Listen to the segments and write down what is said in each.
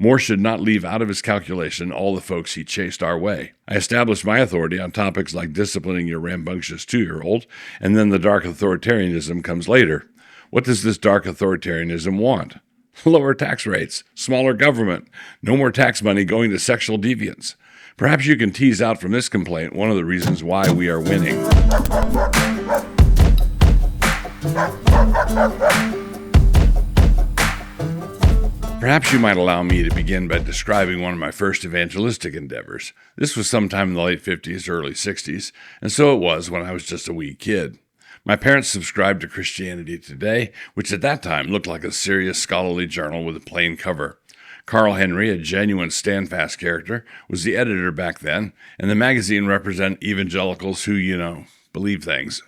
Moore should not leave out of his calculation all the folks he chased our way. I established my authority on topics like disciplining your rambunctious 2-year-old, and then the dark authoritarianism comes later. What does this dark authoritarianism want? Lower tax rates, smaller government, no more tax money going to sexual deviants. Perhaps you can tease out from this complaint one of the reasons why we are winning. Perhaps you might allow me to begin by describing one of my first evangelistic endeavors. This was sometime in the late 50s, early 60s, and so it was when I was just a wee kid. My parents subscribed to Christianity Today, which at that time looked like a serious scholarly journal with a plain cover. Carl Henry, a genuine stand-fast character, was the editor back then, and the magazine represented evangelicals who, believe things.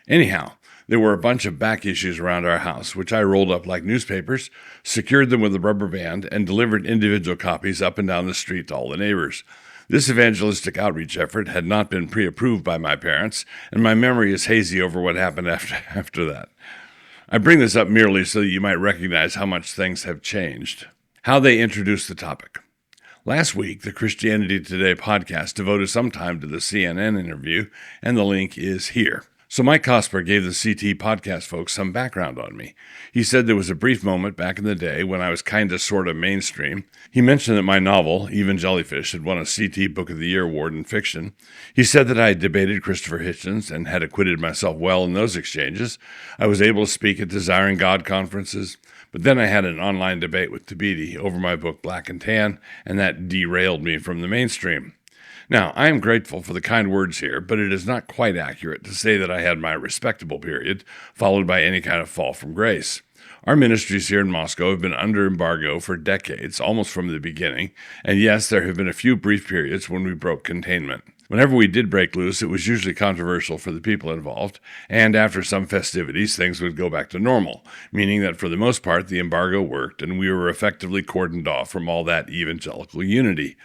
Anyhow, there were a bunch of back issues around our house, which I rolled up like newspapers, secured them with a rubber band, and delivered individual copies up and down the street to all the neighbors. This evangelistic outreach effort had not been pre-approved by my parents, and my memory is hazy over what happened after that. I bring this up merely so that you might recognize how much things have changed. How they introduced the topic. Last week, the Christianity Today podcast devoted some time to the CNN interview, and the link is here. So Mike Cosper gave the CT podcast folks some background on me. He said there was a brief moment back in the day when I was kinda sorta mainstream. He mentioned that my novel, Evangelical, had won a CT Book of the Year award in fiction. He said that I had debated Christopher Hitchens and had acquitted myself well in those exchanges. I was able to speak at Desiring God conferences, but then I had an online debate with Tabiti over my book Black and Tan, and that derailed me from the mainstream. Now, I am grateful for the kind words here, but it is not quite accurate to say that I had my respectable period, followed by any kind of fall from grace. Our ministries here in Moscow have been under embargo for decades, almost from the beginning, and yes, there have been a few brief periods when we broke containment. Whenever we did break loose, it was usually controversial for the people involved, and after some festivities, things would go back to normal, meaning that for the most part, the embargo worked, and we were effectively cordoned off from all that evangelical unity.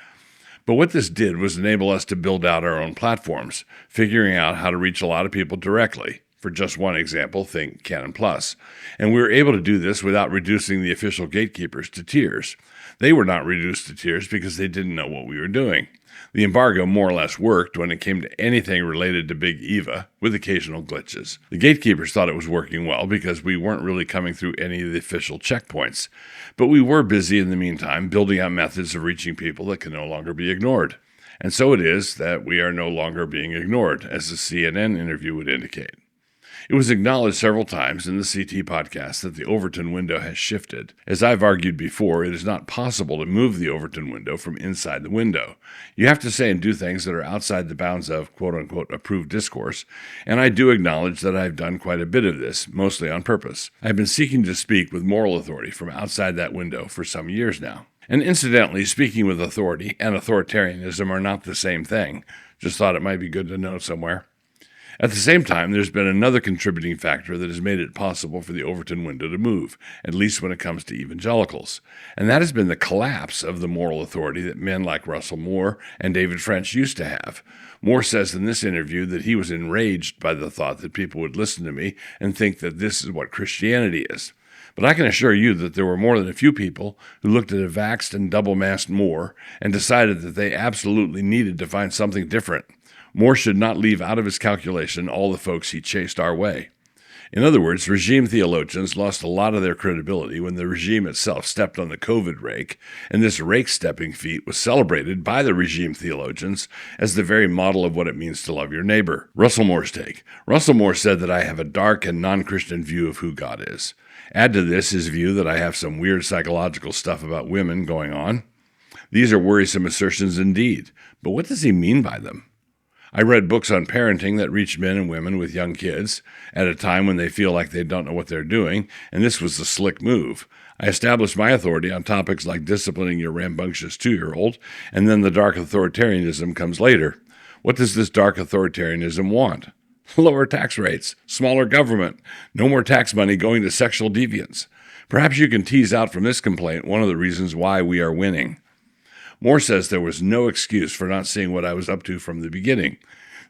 But what this did was enable us to build out our own platforms, figuring out how to reach a lot of people directly. For just one example, think Canon Plus. And we were able to do this without reducing the official gatekeepers to tiers. They were not reduced to tiers because they didn't know what we were doing. The embargo more or less worked when it came to anything related to Big Eva, with occasional glitches. The gatekeepers thought it was working well because we weren't really coming through any of the official checkpoints. But we were busy in the meantime building out methods of reaching people that can no longer be ignored. And so it is that we are no longer being ignored, as the CNN interview would indicate. It was acknowledged several times in the CT podcast that the Overton window has shifted. As I've argued before, it is not possible to move the Overton window from inside the window. You have to say and do things that are outside the bounds of quote-unquote approved discourse, and I do acknowledge that I've done quite a bit of this, mostly on purpose. I've been seeking to speak with moral authority from outside that window for some years now. And incidentally, speaking with authority and authoritarianism are not the same thing. Just thought it might be good to know somewhere. At the same time, there's been another contributing factor that has made it possible for the Overton window to move, at least when it comes to evangelicals, and that has been the collapse of the moral authority that men like Russell Moore and David French used to have. Moore says in this interview that he was enraged by the thought that people would listen to me and think that this is what Christianity is. But I can assure you that there were more than a few people who looked at a vaxxed and double-masked Moore and decided that they absolutely needed to find something different. Moore should not leave out of his calculation all the folks he chased our way. In other words, regime theologians lost a lot of their credibility when the regime itself stepped on the COVID rake, and this rake-stepping feat was celebrated by the regime theologians as the very model of what it means to love your neighbor. Russell Moore's take. Russell Moore said that I have a dark and non-Christian view of who God is. Add to this his view that I have some weird psychological stuff about women going on. These are worrisome assertions indeed, but what does he mean by them? I read books on parenting that reached men and women with young kids at a time when they feel like they don't know what they're doing, and this was the slick move. I established my authority on topics like disciplining your rambunctious 2-year-old, and then the dark authoritarianism comes later. What does this dark authoritarianism want? Lower tax rates, smaller government, no more tax money going to sexual deviants. Perhaps you can tease out from this complaint one of the reasons why we are winning. Moore says there was no excuse for not seeing what I was up to from the beginning.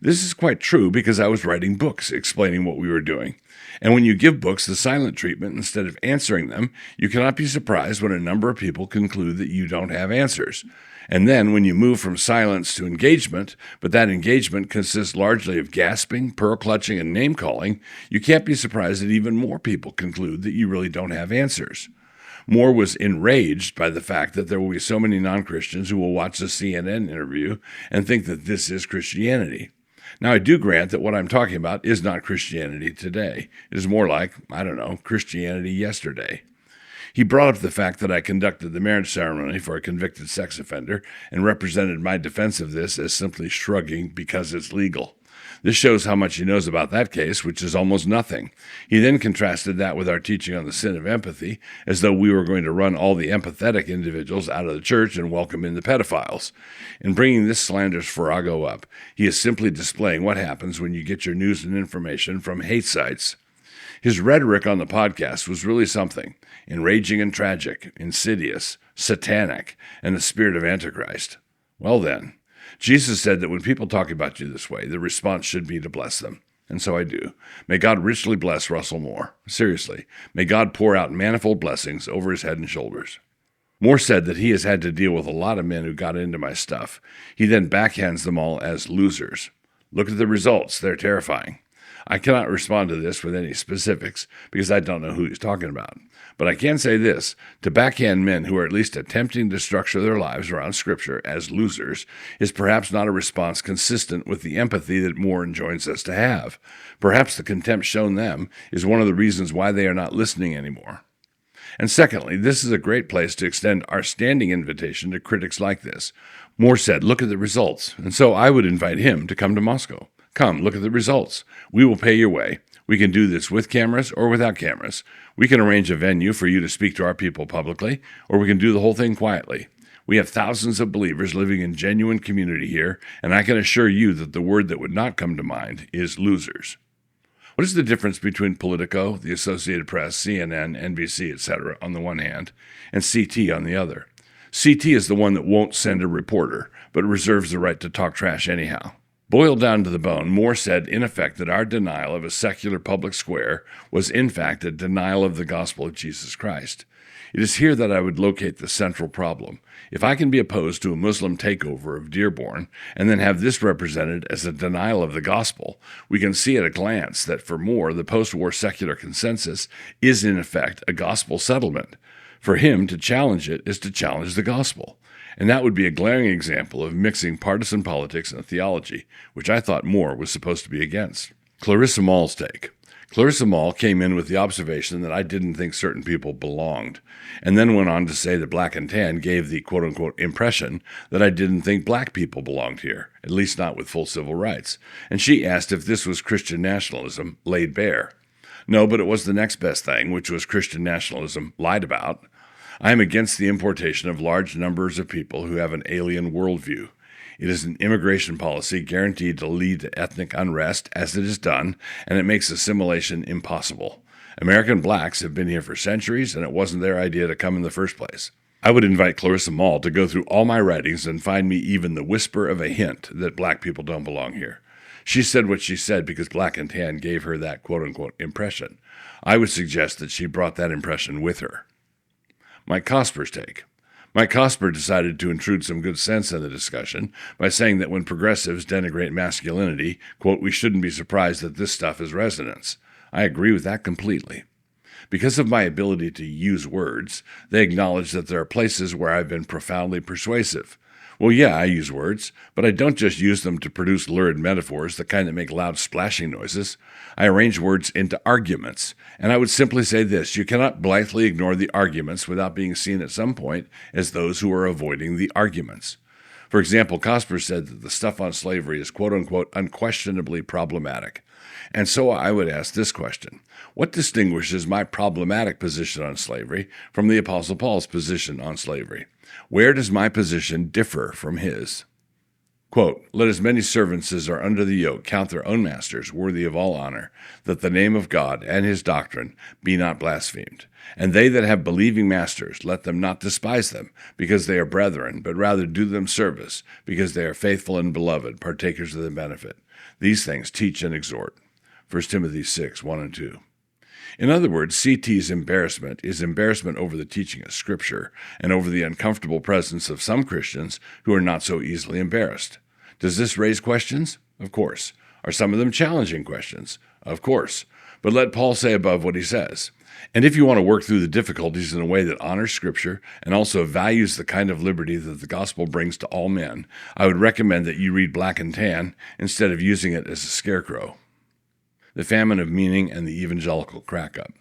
This is quite true because I was writing books explaining what we were doing. And when you give books the silent treatment instead of answering them, you cannot be surprised when a number of people conclude that you don't have answers. And then when you move from silence to engagement, but that engagement consists largely of gasping, pearl clutching, and name calling, you can't be surprised that even more people conclude that you really don't have answers. Moore was enraged by the fact that there will be so many non-Christians who will watch the CNN interview and think that this is Christianity. Now, I do grant that what I'm talking about is not Christianity today. It is more like, Christianity yesterday. He brought up the fact that I conducted the marriage ceremony for a convicted sex offender and represented my defense of this as simply shrugging because it's legal. This shows how much he knows about that case, which is almost nothing. He then contrasted that with our teaching on the sin of empathy, as though we were going to run all the empathetic individuals out of the church and welcome in the pedophiles. In bringing this slanderous farrago up, he is simply displaying what happens when you get your news and information from hate sites. His rhetoric on the podcast was really something: enraging and tragic, insidious, satanic, and the spirit of Antichrist. Well then, Jesus said that when people talk about you this way, the response should be to bless them. And so I do. May God richly bless Russell Moore. Seriously, may God pour out manifold blessings over his head and shoulders. Moore said that he has had to deal with a lot of men who got into my stuff. He then backhands them all as losers. Look at the results. They're terrifying. I cannot respond to this with any specifics because I don't know who he's talking about. But I can say this: to backhand men who are at least attempting to structure their lives around Scripture as losers is perhaps not a response consistent with the empathy that Moore enjoins us to have. Perhaps the contempt shown them is one of the reasons why they are not listening anymore. And secondly, this is a great place to extend our standing invitation to critics like this. Moore said, look at the results. And so I would invite him to come to Moscow. Come, look at the results. We will pay your way. We can do this with cameras or without cameras. We can arrange a venue for you to speak to our people publicly, or we can do the whole thing quietly. We have thousands of believers living in genuine community here, and I can assure you that the word that would not come to mind is losers. What is the difference between Politico, the Associated Press, CNN, NBC, etc. on the one hand, and CT on the other? CT is the one that won't send a reporter, but reserves the right to talk trash anyhow. Boiled down to the bone, Moore said, in effect, that our denial of a secular public square was, in fact, a denial of the gospel of Jesus Christ. It is here that I would locate the central problem. If I can be opposed to a Muslim takeover of Dearborn and then have this represented as a denial of the gospel, we can see at a glance that for Moore, the post-war secular consensus is, in effect, a gospel settlement. For him, to challenge it is to challenge the gospel. And that would be a glaring example of mixing partisan politics and theology, which I thought Moore was supposed to be against. Clarissa Moll's take. Clarissa Moll came in with the observation that I didn't think certain people belonged, and then went on to say that Black and Tan gave the quote-unquote impression that I didn't think black people belonged here, at least not with full civil rights, and she asked if this was Christian nationalism laid bare. No, but it was the next best thing, which was Christian nationalism lied about. I am against the importation of large numbers of people who have an alien worldview. It is an immigration policy guaranteed to lead to ethnic unrest, as it is done, and it makes assimilation impossible. American blacks have been here for centuries, and it wasn't their idea to come in the first place. I would invite Clarissa Moll to go through all my writings and find me even the whisper of a hint that black people don't belong here. She said what she said because Black and Tan gave her that quote-unquote impression. I would suggest that she brought that impression with her. Mike Cosper's take. Mike Cosper decided to intrude some good sense in the discussion by saying that when progressives denigrate masculinity, quote, we shouldn't be surprised that this stuff has resonance. I agree with that completely. Because of my ability to use words, they acknowledge that there are places where I've been profoundly persuasive. Well, yeah, I use words, but I don't just use them to produce lurid metaphors, the kind that make loud splashing noises. I arrange words into arguments, and I would simply say this: you cannot blithely ignore the arguments without being seen at some point as those who are avoiding the arguments. For example, Cosper said that the stuff on slavery is quote-unquote unquestionably problematic. And so I would ask this question: what distinguishes my problematic position on slavery from the Apostle Paul's position on slavery? Where does my position differ from his? Quote, "Let as many servants as are under the yoke count their own masters worthy of all honor, that the name of God and his doctrine be not blasphemed. And they that have believing masters, let them not despise them, because they are brethren, but rather do them service, because they are faithful and beloved, partakers of the benefit. These things teach and exhort." 1 Timothy 6, 1 and 2. In other words, CT's embarrassment is embarrassment over the teaching of Scripture and over the uncomfortable presence of some Christians who are not so easily embarrassed. Does this raise questions? Of course. Are some of them challenging questions? Of course. But let Paul say above what he says. And if you want to work through the difficulties in a way that honors Scripture and also values the kind of liberty that the gospel brings to all men, I would recommend that you read Black and Tan instead of using it as a scarecrow. The Famine of Meaning and the Evangelical Crackup.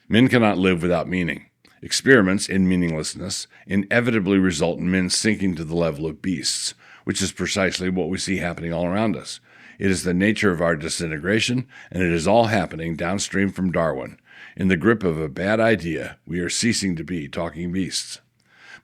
Men cannot live without meaning. Experiments in meaninglessness inevitably result in men sinking to the level of beasts, which is precisely what we see happening all around us. It is the nature of our disintegration, and it is all happening downstream from Darwin. In the grip of a bad idea, we are ceasing to be talking beasts.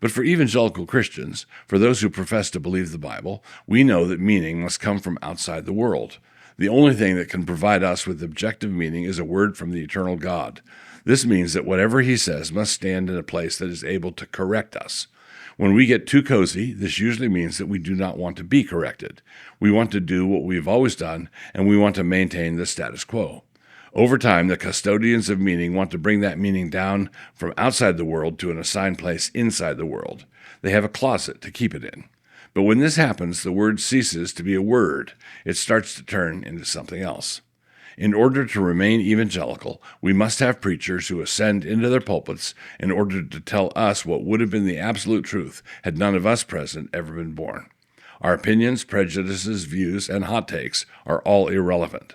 But for evangelical Christians, for those who profess to believe the Bible, we know that meaning must come from outside the world. The only thing that can provide us with objective meaning is a word from the eternal God. This means that whatever he says must stand in a place that is able to correct us. When we get too cozy, this usually means that we do not want to be corrected. We want to do what we've always done, and we want to maintain the status quo. Over time, the custodians of meaning want to bring that meaning down from outside the world to an assigned place inside the world. They have a closet to keep it in. But when this happens, the word ceases to be a word. It starts to turn into something else. In order to remain evangelical, we must have preachers who ascend into their pulpits in order to tell us what would have been the absolute truth had none of us present ever been born. Our opinions, prejudices, views, and hot takes are all irrelevant.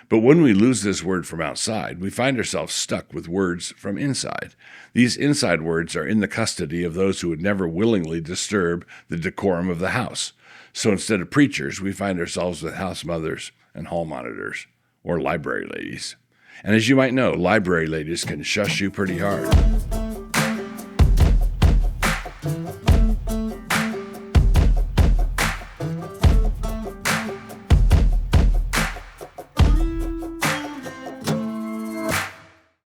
But when we lose this word from outside, we find ourselves stuck with words from inside. These inside words are in the custody of those who would never willingly disturb the decorum of the house. So instead of preachers, we find ourselves with house mothers and hall monitors, or library ladies. And as you might know, library ladies can shush you pretty hard.